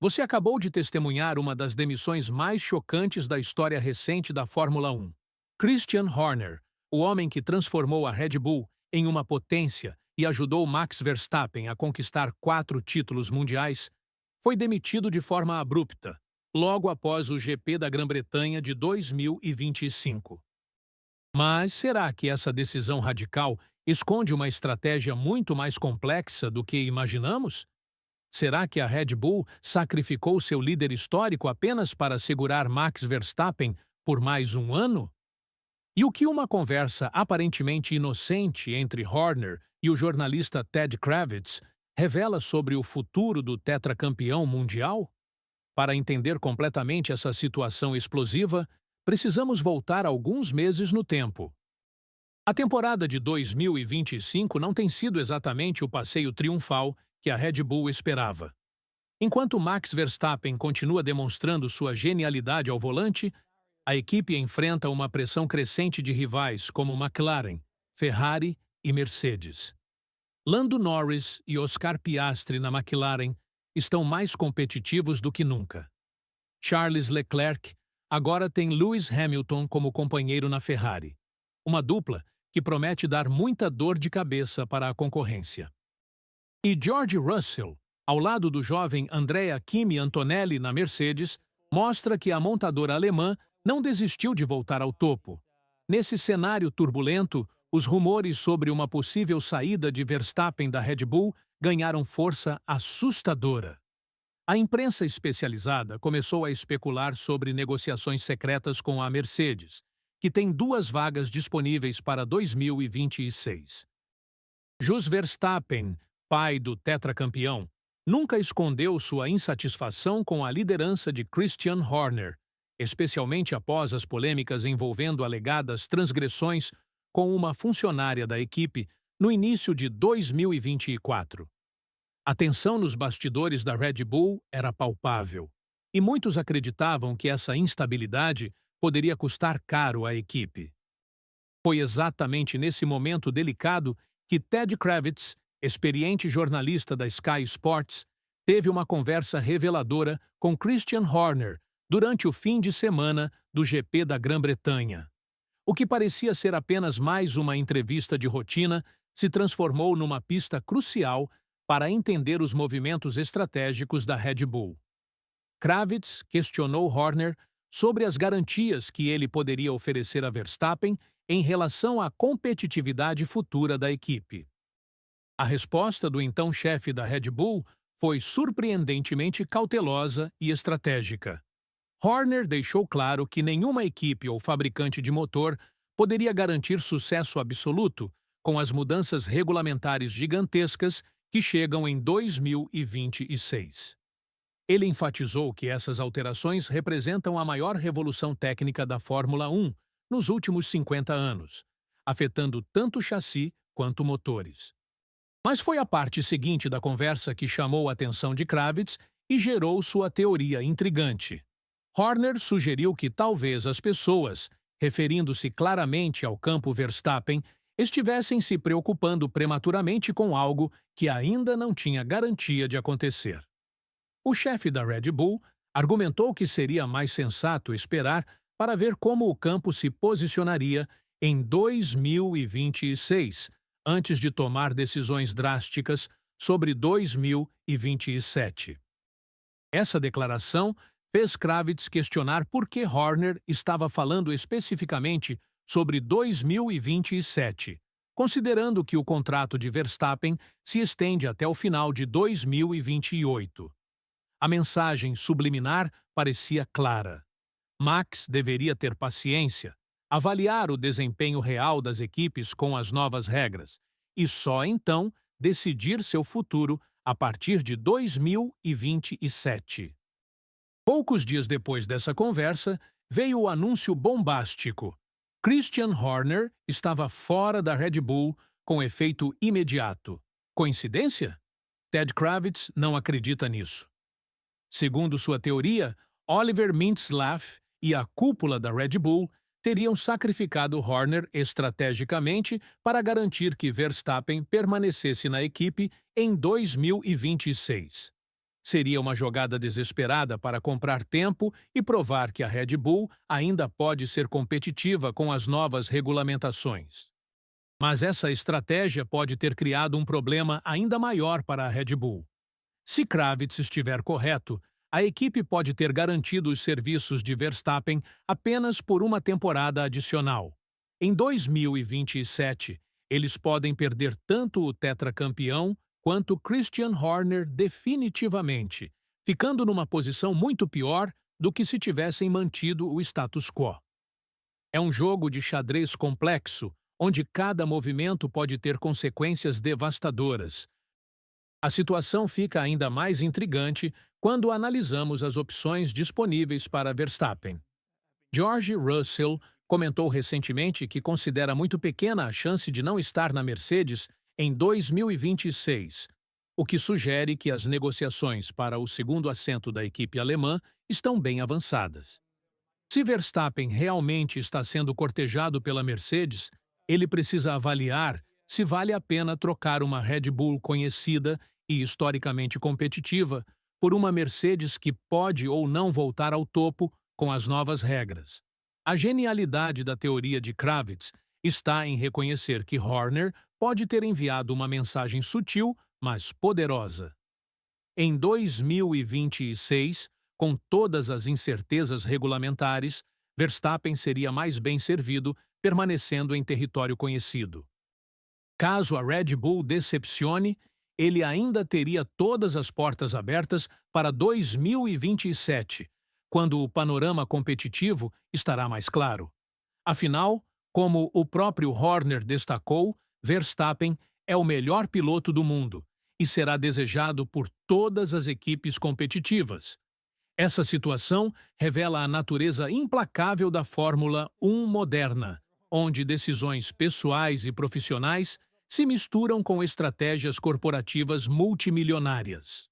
Você acabou de testemunhar uma das demissões mais chocantes da história recente da Fórmula 1. Christian Horner, o homem que transformou a Red Bull em uma potência e ajudou Max Verstappen a conquistar 4 títulos mundiais, foi demitido de forma abrupta, logo após o GP da Grã-Bretanha de 2025. Mas será que essa decisão radical esconde uma estratégia muito mais complexa do que imaginamos? Será que a Red Bull sacrificou seu líder histórico apenas para segurar Max Verstappen por mais um ano? E o que uma conversa aparentemente inocente entre Horner e o jornalista Ted Kravitz revela sobre o futuro do tetracampeão mundial? Para entender completamente essa situação explosiva, precisamos voltar alguns meses no tempo. A temporada de 2025 não tem sido exatamente o passeio triunfal que a Red Bull esperava. Enquanto Max Verstappen continua demonstrando sua genialidade ao volante, a equipe enfrenta uma pressão crescente de rivais como McLaren, Ferrari e Mercedes. Lando Norris e Oscar Piastri na McLaren estão mais competitivos do que nunca. Charles Leclerc agora tem Lewis Hamilton como companheiro na Ferrari, uma dupla que promete dar muita dor de cabeça para a concorrência. E George Russell, ao lado do jovem Andrea Kimi Antonelli na Mercedes, mostra que a montadora alemã não desistiu de voltar ao topo. Nesse cenário turbulento, os rumores sobre uma possível saída de Verstappen da Red Bull ganharam força assustadora. A imprensa especializada começou a especular sobre negociações secretas com a Mercedes, que tem 2 vagas disponíveis para 2026. Jos Verstappen, pai do tetracampeão, nunca escondeu sua insatisfação com a liderança de Christian Horner, especialmente após as polêmicas envolvendo alegadas transgressões com uma funcionária da equipe no início de 2024. A tensão nos bastidores da Red Bull era palpável, e muitos acreditavam que essa instabilidade poderia custar caro à equipe. Foi exatamente nesse momento delicado que Ted Kravitz, experiente jornalista da Sky Sports, teve uma conversa reveladora com Christian Horner durante o fim de semana do GP da Grã-Bretanha. O que parecia ser apenas mais uma entrevista de rotina se transformou numa pista crucial para entender os movimentos estratégicos da Red Bull. Kravitz questionou Horner sobre as garantias que ele poderia oferecer a Verstappen em relação à competitividade futura da equipe. A resposta do então chefe da Red Bull foi surpreendentemente cautelosa e estratégica. Horner deixou claro que nenhuma equipe ou fabricante de motor poderia garantir sucesso absoluto com as mudanças regulamentares gigantescas que chegam em 2026. Ele enfatizou que essas alterações representam a maior revolução técnica da Fórmula 1 nos últimos 50 anos, afetando tanto o chassi quanto motores. Mas foi a parte seguinte da conversa que chamou a atenção de Kravitz e gerou sua teoria intrigante. Horner sugeriu que talvez as pessoas, referindo-se claramente ao campo Verstappen, estivessem se preocupando prematuramente com algo que ainda não tinha garantia de acontecer. O chefe da Red Bull argumentou que seria mais sensato esperar para ver como o campo se posicionaria em 2026, antes de tomar decisões drásticas sobre 2027. Essa declaração fez Kravitz questionar por que Horner estava falando especificamente sobre 2027, considerando que o contrato de Verstappen se estende até o final de 2028. A mensagem subliminar parecia clara. Max deveria ter paciência, avaliar o desempenho real das equipes com as novas regras e só então decidir seu futuro a partir de 2027. Poucos dias depois dessa conversa, veio o anúncio bombástico. Christian Horner estava fora da Red Bull com efeito imediato. Coincidência? Ted Kravitz não acredita nisso. Segundo sua teoria, Oliver Mintzlaff e a cúpula da Red Bull teriam sacrificado Horner estrategicamente para garantir que Verstappen permanecesse na equipe em 2026. seria uma jogada desesperada para comprar tempo e provar que a Red Bull ainda pode ser competitiva com as novas regulamentações. Mas essa estratégia pode ter criado um problema ainda maior para a Red Bull. Se Kravitz estiver correto, a equipe pode ter garantido os serviços de Verstappen apenas por uma temporada adicional. Em 2027, eles podem perder tanto o tetracampeão quanto Christian Horner definitivamente, ficando numa posição muito pior do que se tivessem mantido o status quo. É um jogo de xadrez complexo, onde cada movimento pode ter consequências devastadoras. A situação fica ainda mais intrigante quando analisamos as opções disponíveis para Verstappen. George Russell comentou recentemente que considera muito pequena a chance de não estar na Mercedes em 2026, o que sugere que as negociações para o segundo assento da equipe alemã estão bem avançadas. Se Verstappen realmente está sendo cortejado pela Mercedes, ele precisa avaliar se vale a pena trocar uma Red Bull conhecida e historicamente competitiva por uma Mercedes que pode ou não voltar ao topo com as novas regras. A genialidade da teoria de Kravitz está em reconhecer que Horner pode ter enviado uma mensagem sutil, mas poderosa. Em 2026, com todas as incertezas regulamentares, Verstappen seria mais bem servido permanecendo em território conhecido. Caso a Red Bull decepcione, ele ainda teria todas as portas abertas para 2027, quando o panorama competitivo estará mais claro. Afinal, como o próprio Horner destacou, Verstappen é o melhor piloto do mundo e será desejado por todas as equipes competitivas. Essa situação revela a natureza implacável da Fórmula 1 moderna, onde decisões pessoais e profissionais se misturam com estratégias corporativas multimilionárias.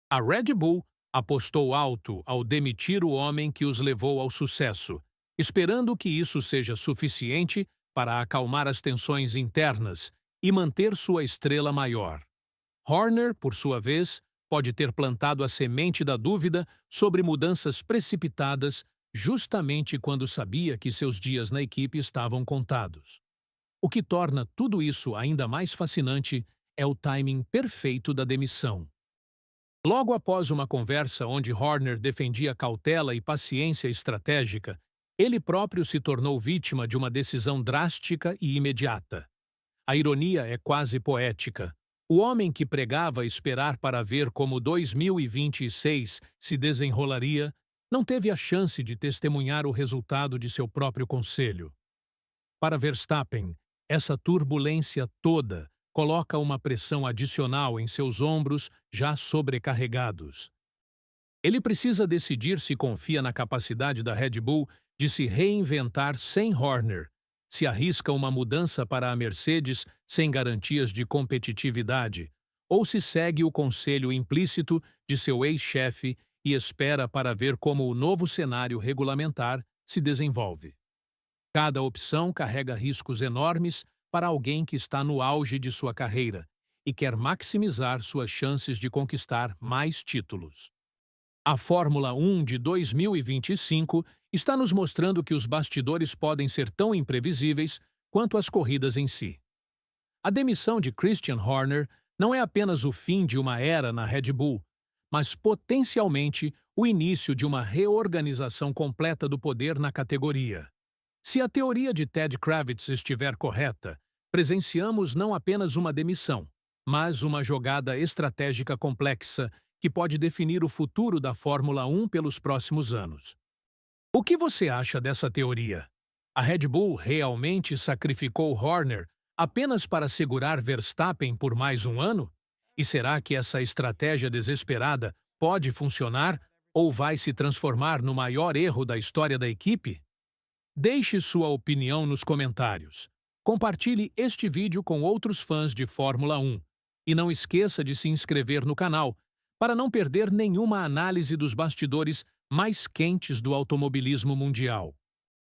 A Red Bull apostou alto ao demitir o homem que os levou ao sucesso, esperando que isso seja suficiente para acalmar as tensões internas e manter sua estrela maior. Horner, por sua vez, pode ter plantado a semente da dúvida sobre mudanças precipitadas justamente quando sabia que seus dias na equipe estavam contados. O que torna tudo isso ainda mais fascinante é o timing perfeito da demissão. Logo após uma conversa onde Horner defendia cautela e paciência estratégica, ele próprio se tornou vítima de uma decisão drástica e imediata. A ironia é quase poética. O homem que pregava esperar para ver como 2026 se desenrolaria não teve a chance de testemunhar o resultado de seu próprio conselho. Para Verstappen, essa turbulência toda coloca uma pressão adicional em seus ombros já sobrecarregados. Ele precisa decidir se confia na capacidade da Red Bull de se reinventar sem Horner, se arrisca uma mudança para a Mercedes sem garantias de competitividade, ou se segue o conselho implícito de seu ex-chefe e espera para ver como o novo cenário regulamentar se desenvolve. Cada opção carrega riscos enormes para alguém que está no auge de sua carreira e quer maximizar suas chances de conquistar mais títulos. A Fórmula 1 de 2025 está nos mostrando que os bastidores podem ser tão imprevisíveis quanto as corridas em si. A demissão de Christian Horner não é apenas o fim de uma era na Red Bull, mas potencialmente o início de uma reorganização completa do poder na categoria. Se a teoria de Ted Kravitz estiver correta, presenciamos não apenas uma demissão, mas uma jogada estratégica complexa que pode definir o futuro da Fórmula 1 pelos próximos anos. O que você acha dessa teoria? A Red Bull realmente sacrificou Horner apenas para segurar Verstappen por mais um ano? E será que essa estratégia desesperada pode funcionar ou vai se transformar no maior erro da história da equipe? Deixe sua opinião nos comentários. Compartilhe este vídeo com outros fãs de Fórmula 1 e não esqueça de se inscrever no canal para não perder nenhuma análise dos bastidores mais quentes do automobilismo mundial.